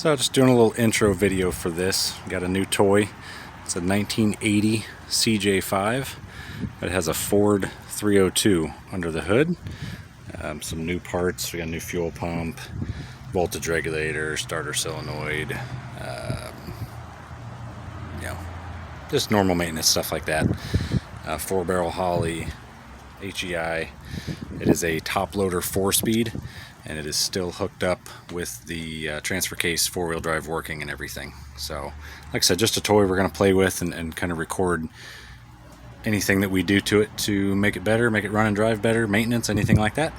So just doing a little intro video for this. Got a new toy. It's a 1980 CJ5. It has a Ford 302 under the hood. Some new parts. We got a new fuel pump, voltage regulator, starter solenoid, just normal maintenance stuff like that. 4-barrel Holley, HEI. It is a top loader 4-speed, and it is still hooked up with the transfer case 4-wheel drive working and everything. So like I said, just a toy we're going to play with and kind of record anything that we do to it to make it better, make it run and drive better, maintenance, anything like that.